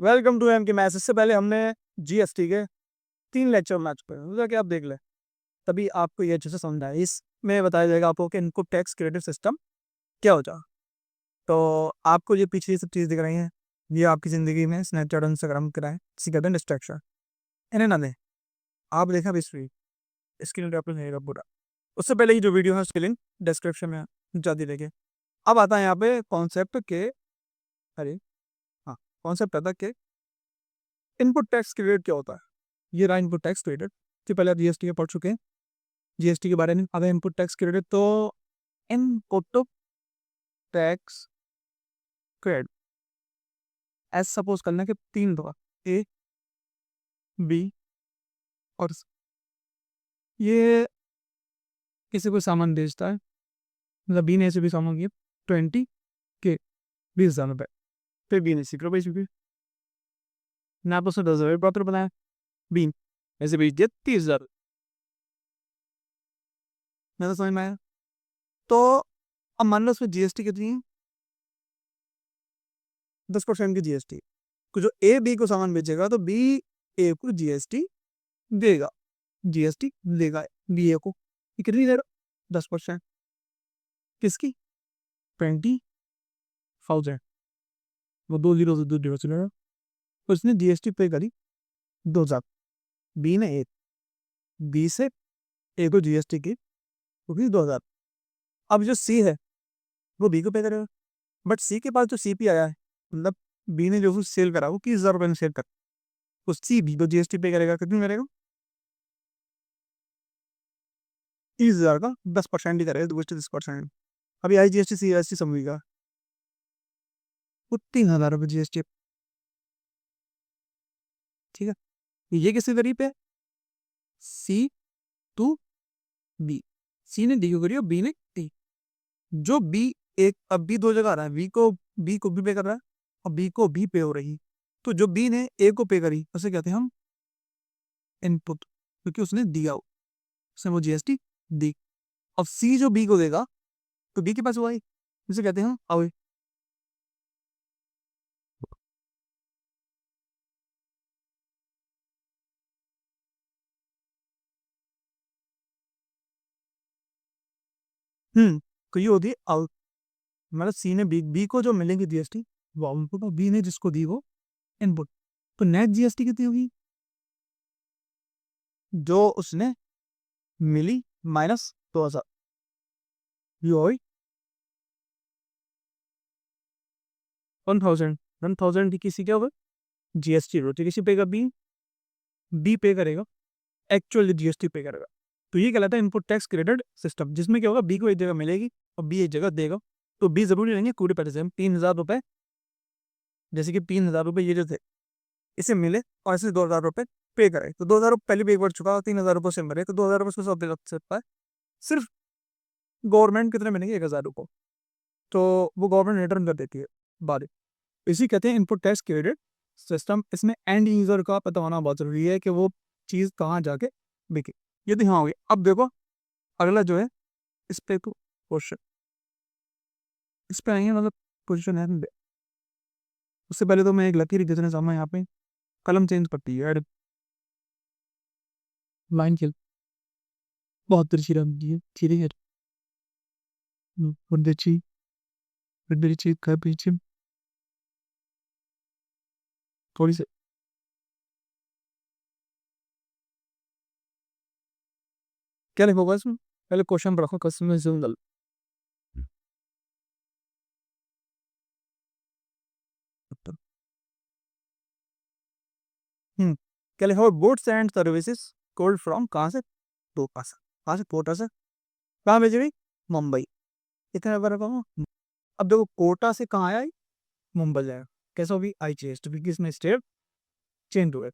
Welcome to M के maths. इससे पहले हमने जीएसटी के 3 लेक्चर बना चुके हैं, जाके आप देख लें, तभी आपको ये अच्छे से समझ आए। इसमें बताया जाएगा आपको कि इनपुट टैक्स क्रेडिट सिस्टम क्या होता है। तो आपको ये पीछे ये सब चीज़ दिख रही हैं, ये आपकी ज़िंदगी में स्नैपचैट इंस्टाग्राम कराएं, इसी कहते हैं डिस्ट्रैक्शन। इन्हें ना दें, आप देखें अब स्क्रीन रेफरेंस रहेगा पूरा। उससे पहले ये जो वीडियो है उसकी लिंक डिस्क्रिप्शन में जाती देखिए। अब आता है यहाँ पे कॉन्सेप्ट के, अरे हाँ, कॉन्सेप्ट आता है कि इनपुट टैक्स क्रेडिट क्या होता है। ये रहा इनपुट टैक्स क्रेडिट। इससे पहले आप जीएसटी के पढ़ चुके हैं, जीएसटी के बारे में। अब इनपुट टैक्स क्रेडिट, तो input tax credit as suppose करना कि 3 दो ए बी और C। ये किसी को सामान बेचता है, मतलब बी ने ऐसे भी सामान किया 20 के 20,000 रुपये, फिर बी ने 60 रुपये चुके ना, तो 10,000 प्रॉपर बनाया, बी ऐसे बेच दिया 30,000। मैं तो समझ में आया। तो अब मान लो उसमें जीएसटी कितनी है, 10% की जीएसटी। जो ए बी को सामान बेचेगा तो बी ए को जीएसटी देगा, जीएसटी देगा बी ए को। ये कितनी दे रहा, 10%। किसकी, 20,000। वो 2 जीरो से 2 जीरो से लेगा, तो उसने जीएसटी पे करी 2,000, बी ने एक, बी से ए को जीएसटी की क्योंकि 2,000। अब जो सी है वो बी को पे करेगा, बट सी के पास जो सीपी आया है, मतलब बी ने जो सेल करा वो 30,000 रुपये में सेल कर, तो सी बी को जीएसटी पे करेगा। कितनी करेगा, 30,000 का 10% ही करेगा, 10%। अभी I GST C S T समझेगा, वो 3,000 रुपये जीएसटी। ठीक है, ये किसके करीब है, सी टू बी। सी ने डी को करी और बी ने टी। जो बी एक, अब बी 2 जगह आ रहा है, बी को भी पे कर रहा है और बी को भी पे हो रही। तो जो बी ने ए को पे करी उसे कहते हैं हम इनपुट, क्योंकि उसने दिया, उसने वो जीएसटी दी। अब सी जो बी को देगा तो बी के पास वो आई, उसे कहते हैं आउट। तो ये होती है आउट। मतलब सी ने बी को जो मिलेंगी जीएसटी वो आउटपुट, और बी ने जिसको दी वो इनपुट। तो नेट जीएसटी कितनी होगी, जो उसने मिली माइनस 2,000, ये होगी 1,000। 1,000 की किसी क्या होगा, जीएसटी रोटी किसी पे का, बी पे करेगा, एक्चुअल जीएसटी पे करेगा। तो ये कहलाता है इनपुट टैक्स क्रेडिट सिस्टम, जिसमें क्या होगा, बी को एक जगह मिलेगी और बी एक जगह देगा। तो बी जरूरी रहेंगे पूरे पैसे, हम 3,000 रुपये, जैसे कि 3,000 रुपये ये जो थे इसे मिले और इसे 2,000 रुपये पे करे, तो 2,000 रुपये पहले भी एक बार चुका, 3,000 रुपये से मरे, तो 2,000 रुपये से सब लग सकता है। सिर्फ गवर्नमेंट कितने मिलेंगे, 1,000 रुपये, तो वो गवर्नमेंट रिटर्न कर देती है बाद। इसी कहते हैं इनपुट टैक्स क्रेडिट सिस्टम। इसमें एंड यूजर का पता होना बहुत जरूरी है कि वो चीज़ कहाँ जाके बिके। ये तो यहाँ हो गई। अब देखो अगला जो है, इस पे तो क्वेश्चन, इस पे आएंगे, मतलब पोजिशन है। उससे पहले तो मैं एक लकीर जितने सामने यहाँ पे कलम चेंज करती है, लाइन खेल बहुत तिरछी रंगी है, ठीक है। देखिए देखिए कर पीछे थोड़ी सी, क्या लिखोगा इसमें, पहले क्वेश्चन रखो, क्वेश्चन में जूम डालो। क्या लिखोगा, goods and services cold from, कहाँ से, तो कहाँ से, कोटा से। कहाँ भेजी गई, मुंबई। इतना बार कहो। अब देखो कोटा से कहाँ आया, मुंबई जाएगा, कैसे होगी, आई चेंज टू, क्योंकि इसमें स्टेट चेंज हुए।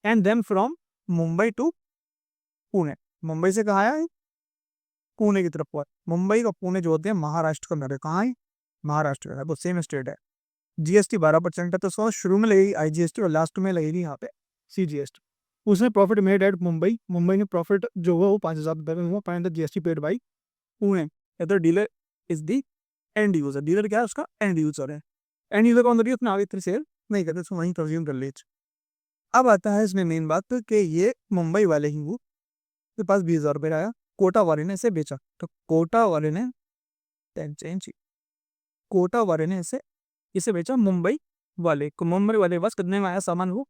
And then from Mumbai to Pune, Mumbai से कहाँ आया है, पुणे की तरफ हुआ। मुंबई और पुणे जो होते हैं महाराष्ट्र का नगर, कहाँ है, महाराष्ट्र का है, वो सेम स्टेट है। जीएसटी 12% है, तो सो शुरू में लगेगी आईजीएसटी और लास्ट में लगेगी यहाँ पे सीजीएसटी। उसने profit made at Mumbai, Mumbai ने प्रॉफिट जो हुआ वो 5,000 रुपये में हुआ, 5,000 जीएसटी पेड बाई पुणे। इधर dealer is the end user, dealer क्या है, उसका एंड यूजर है। एंड यूजर कौन, उसने आगे सेल नहीं करते, तो वहीं कंज्यूम कर लीजिए। अब आता है इसमें मेन बात कि ये मुंबई वाले ही वो के पास 20,000 रुपये आया, कोटा वाले ने इसे बेचा, तो कोटा वाले ने चेंज, कोटा वाले ने इसे बेचा मुंबई वाले को। मुंबई वाले के पास कितने में आया सामान वो?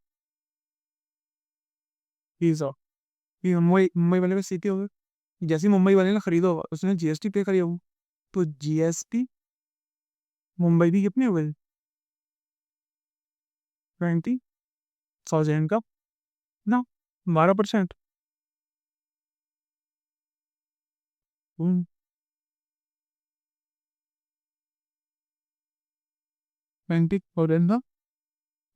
20,000। ये मुंबई मुंबई वाले में सीटी हो गई। जैसे ही मुंबई वाले ने खरीदा होगा उसने जीएसटी पे करी होगी, तो जीएसटी मुंबई भी कितने हो गए? 20,000 का ना, 12%। 20,000 का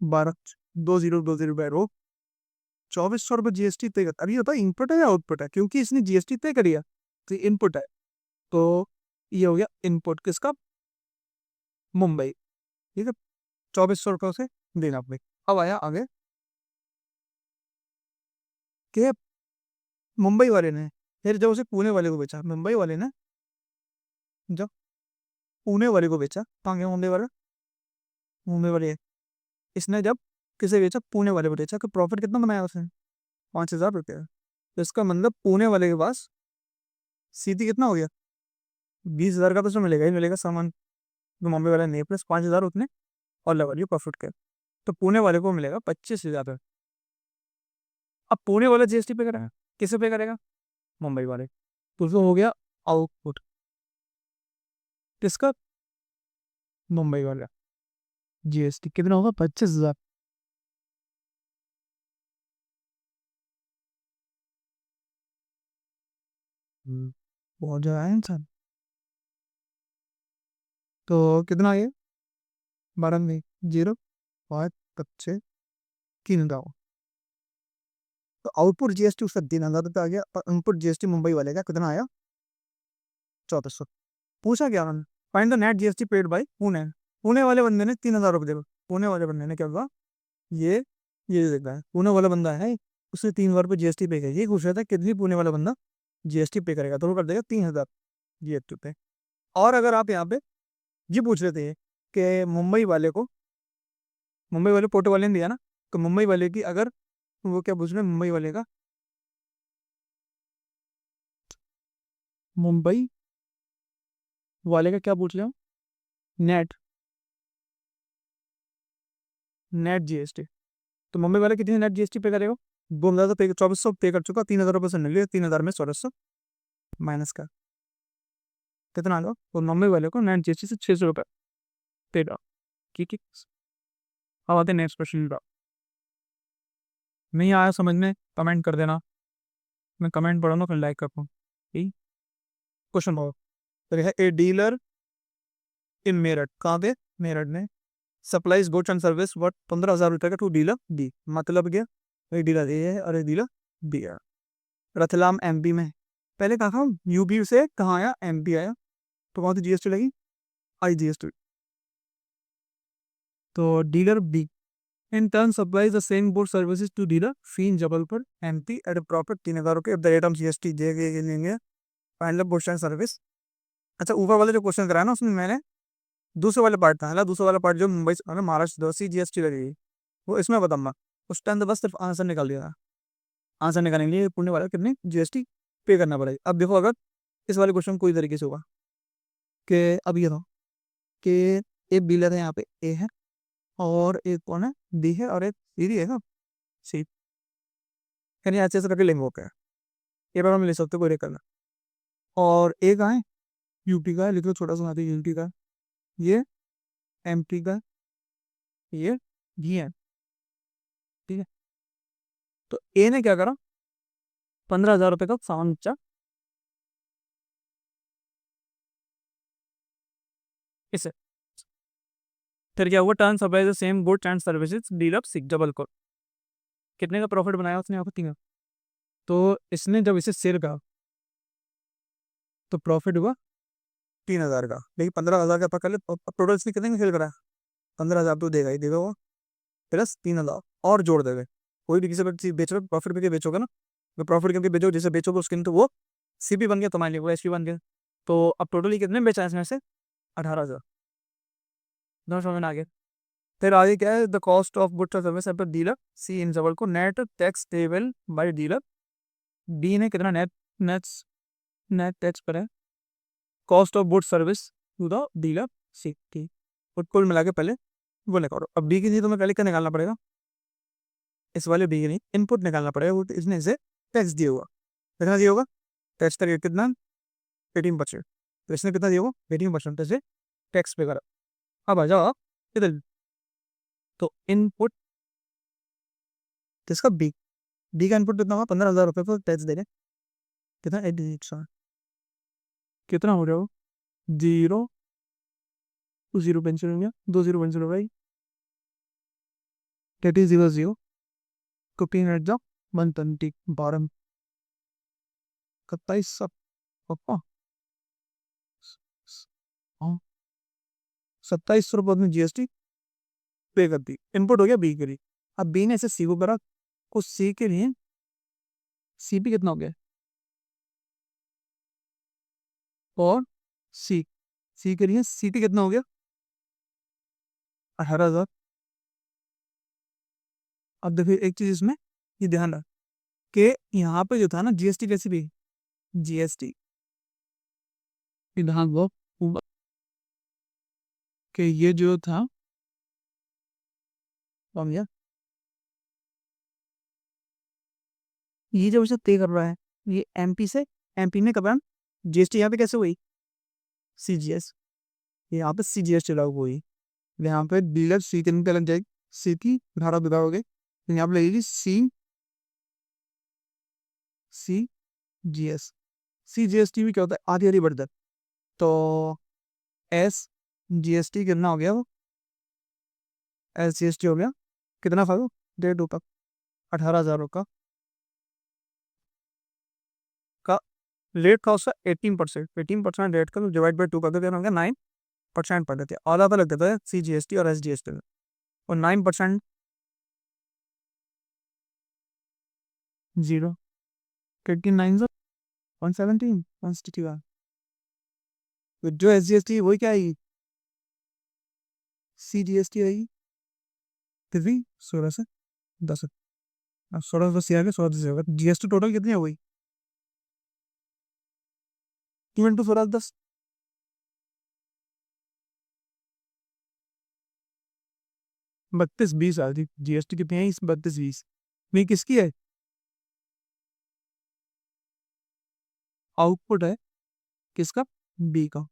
12, 2020 बैरो 2,400 रुपये जीएसटी तय करता। अभी होता है इनपुट है या आउटपुट है, क्योंकि इसने जीएसटी तय करी है तो इनपुट है। तो ये हो गया इनपुट किसका? मुंबई। ठीक है, 2,400 रुपये से देना अपने। अब आया आगे कि मुंबई वाले ने फिर जब उसे पुणे वाले को बेचा, मुंबई वाले ने जब पुणे वाले को बेचा, कहाँ गया मुंबई वाला? मुंबई वाले इसने जब किसे बेचा? पुणे वाले को बेचा, कि प्रॉफिट कितना बनाया उसने? 5,000 रुपये। तो इसका मतलब पुणे वाले के पास सीधी कितना हो गया? 20,000 का तो उसमें मिलेगा ही मिलेगा सामान, तो मुंबई वाले ने प्लस 5,000 उतने और लगा लिया प्रॉफिट के, तो पुणे वाले को मिलेगा 25,000। अब पुणे वाला जीएसटी पे करेगा, किसे पे करेगा? मुंबई वाले। तो उसको हो गया आउटपुट किसका? मुंबई वाला। जीएसटी कितना होगा? 25,000। बहुत ज्यादा है इंसान। तो कितना आ गया? 12 में 0, 5, 6, 3,000। तो आउटपुट जीएसटी उसका 3,000 रुपये आ गया, और इनपुट जीएसटी मुंबई वाले का कितना आया? 2,400। पूछा क्या उन्होंने? Find the net GST paid by Pune. Pune वाले बंदे ने 3,000 रुपये देखो, पुणे वाले बंदे ने क्या हुआ, ये ये देख रहा है, पुणे वाला बंदा है, उसने 3,000 रुपये जीएसटी पे किया। ये पूछ रहा था कितनी पुणे वाला बंदा जीएसटी पे करेगा, तो वो कर देगा 3,000 जीएसटी पे। और अगर आप यहाँ पे ये पूछ रहे थे कि मुंबई वाले पोर्टो वाले ने दिया ना, तो मुंबई वाले की अगर, वो क्या पूछ रहे हैं मुंबई वाले का? मुंबई वाले का क्या पूछ रहे हो? Net, net GST. तो मुंबई वाले कितनी नेट जीएसटी पे करेगा? 2,000 तो पे, 2,400 पे कर चुका, 3,000 रुपये से निकले, 3,000 में 1,600 माइनस का कितना आ गया? तो मुंबई वाले को नेट जीएसटी से 600 रुपये पे डाल। ठीक है, अब आते नेक्स्ट क्वेश्चन पर। नहीं आया समझ में कमेंट कर देना, मैं कमेंट पढ़ूंगा फिर लाइक करता हूँ। ठीक, क्वेश्चन बहुत तो है, ए डीलर इन मेरठ, कहाँ पे? मेरठ में supplies goods and service worth 15,000 रुपये का टू डीलर बी। मतलब क्या? एक डीलर ए है और एक डीलर बी है, रतलाम एमपी में। पहले कहा था यूपी से कहाँ आया? एमपी आया, तो कौन सी जीएसटी लगी? I GST. तो dealer B in turn supplies the same good services to dealer C in Jabalpur MP at a profit 3,000 रुपये, द रेट ऑफ जीएसटी देंगे लेंगे फाइनल गुड्स एंड सर्विस। अच्छा, ऊपर वाले जो क्वेश्चन कराया ना, उसमें मैंने दूसरे वाले पार्ट था, है ना, दूसरे वाला पार्ट जो मुंबई से महाराष्ट्र सी जीएसटी लगेगी, वो इसमें बताऊंगा। उस टाइम तो बस सिर्फ आंसर निकाल दिया था, आंसर निकालने के लिए पुण्य वाला कितनी जीएसटी पे करना पड़ेगी। अब देखो, अगर इस वाले क्वेश्चन कोई तरीके से होगा कि अब ये था कि एक डीलर है यहाँ पे, ए है, और एक कौन है? बी है, और एक सी है ना, सी। यानी ऐसे ऐसे करके लिंक होकर ये बार हम ले सकते, कोई दिक्कत नहीं। और एक कहाँ है? यूपी का है, लिख लो छोटा सा, यूपी का, ये एमपी का, ये बी है। ठीक है, तो ए ने क्या करा? 15,000 रुपये का सामान बेचा इसे। फिर क्या हुआ? Turn supply the same goods and services deal up six double को। कितने का प्रॉफिट बनाया उसने? आपको 3। तो इसने जब इसे सेल करा तो प्रॉफिट हुआ 3,000 का, लेकिन 15,000 का पकड़ ले। टोटल इसने कितने में सेल करा? 15,000 तो देगा ही देगा वो, प्लस 3,000 और जोड़ देगा। कोई भी किसी चीज बेच रहे प्रॉफिट पे बेचोगे ना, तो प्रॉफिट क्योंकि बेचो, जैसे बेचोगे उसके तो वो सीपी बन गया, तुम्हारे लिए वो एसपी बन गया। तो अब टोटली कितने बेचा है इसमें से? 18,000। दोनों समझ में आ गया। फिर आगे क्या है, द कॉस्ट ऑफ गुड्स और सर्विस पर डीलर, सी इन जबल को net tax payable by dealer, D ने कितना नेट नेट नेट टैक्स पर है, cost of goods service to the dealer, C, ठीक। और कुल मिला के पहले वो निकालो। अब बी के लिए तुम्हें पहले क्या निकालना पड़ेगा, इस वाले बी के लिए इनपुट निकालना पड़ेगा, वो इसने इसे टैक्स दिया होगा, कितना दिया होगा, टैक्स का रेट कितना, 18%। तो इसने कितना दिया होगा, 18% से टैक्स पे करा। अब आ जाओ आप इधर, तो इनपुट इसका बी, बी का इनपुट कितना होगा, 15,000 रुपये पर टैक्स दे रहे, कितना 88, कितना हो रहा हो, 0 0 पेंसिल हो गया, 2 0 पेंसिल हो गई, 0 0 15 एट जाओ 120 12 27 सब पापा 2700 रुपये में जीएसटी पे कर दी, इनपुट हो गया बी के लिए। अब बी ने ऐसे सी को करा, कुछ सी के लिए सी भी कितना हो गया, और सी सी के लिए सी टी कितना हो गया, 18,000। अब देखिए एक चीज इसमें ये ध्यान रख कि यहाँ पे जो था ना जीएसटी कैसे भी, जीएसटी ध्यान वो कि ये जो था भैया, ये जब इसे तय कर रहा है, ये एमपी से, एमपी में कब जीएसटी यहाँ पे कैसे हुई, सीजीएस, यहाँ पे सीजीएसटी लागू हुई, यहाँ पे डीलर सी के लग जाएगी, सी की धारा विधा हो गई, यहाँ पे लगेगी सी सी जीएस, सी जीएसटी भी क्या होता है, आधी आधी बढ़, तो एस जीएसटी कितना हो गया, वो एस जीएसटी हो गया कितना था वो, 1.5 तक 18,000 का रेट था उसका 18%, 18% रेट का डिवाइड बाई 2 कर देते हैं, 9% पड़ देते हैं, आधा लग देता है सी जी एस टी और एस जी एस टी में, और 9% 0 89 117 161, तो जो एस जी एस टी वही क्या आएगी, सी जी एस टी आएगी, फिर भी 16 से 10, 16 से 10 आ गया, 16 से होगा, जी एस टी टोटल कितनी हो गई, 2 इंटू 16 10, 32 20 आ रही जीएसटी कितनी है, 32 20 में किसकी है, आउटपुट है किसका, बी का,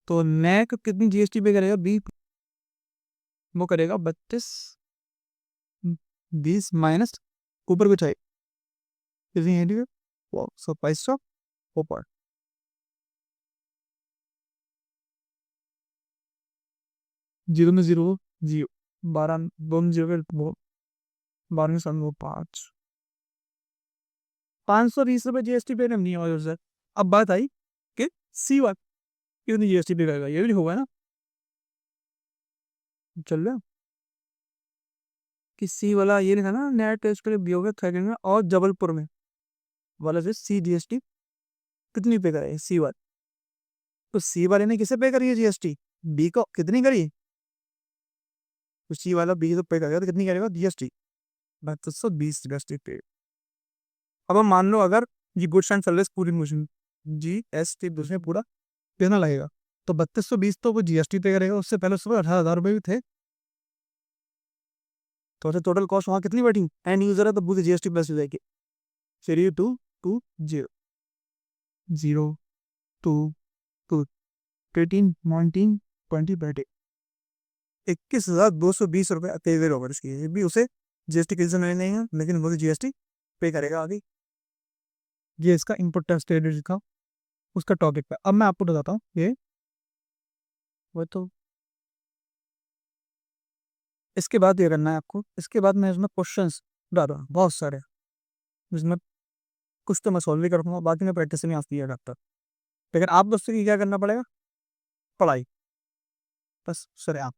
तो नैक कितनी जीएसटी पे करेगा, बी वो करेगा 32 20 माइनस ऊपर कुछ है कितनी है, 2700 ऊपर, जीरो में जीरो, जीरो 12 दोनों जीरो के वो 12 में 7 वो 520 रुपये जीएसटी पे नहीं हुआ सर। अब बात आई कि सी वन क्यों नहीं जीएसटी पे करेगा, ये भी होगा ना, चल रहा कि सी वाला ये लिखा ना, नया टेस्ट के लिए भी होगा सेकंड में, और जबलपुर में वाला से सी जीएसटी कितनी पे करेगा सी वन, तो सी वाले ने किसे पे करी है जीएसटी, बी को कितनी करी, तो सी वाला बी तो पे करेगा, तो कितनी करेगा जीएसटी, 3220 जीएसटी पे। अब हम मान लो अगर ये गुड्स एंड सर्विस पूरी मुश्किल जीएसटी दूसरे पूरा देना लगेगा, तो 3220 तो वो जीएसटी पे करेगा, उससे पहले उसके 18,000 रुपये भी थे, तो टोटल कॉस्ट वहाँ कितनी बैठी, एंड यूजर है तो पूरी जीएसटी प्लस हो जाएगी, फिर ये 2 2 0 0 2 2 18 19 20 बैठे 21,220 रुपये पेवेल ओवर इसकी, ये भी उसे जीएसटी किसी से नहीं है, लेकिन वो जीएसटी पे करेगा आगे। ये इसका इनपुट टैक्स क्रेडिट का उसका टॉपिक पे। अब मैं आपको बताता हूँ ये वो तो इसके बाद ये करना है आपको, इसके बाद मैं इसमें क्वेश्चंस डाल रहा हूँ बहुत सारे, जिसमें कुछ तो मैं सॉल्व भी कर पाऊंगा, बाकी मैं प्रैक्टिस नहीं आती है डॉक्टर, लेकिन आप दोस्तों की क्या करना पड़ेगा, पढ़ाई, बस सर आप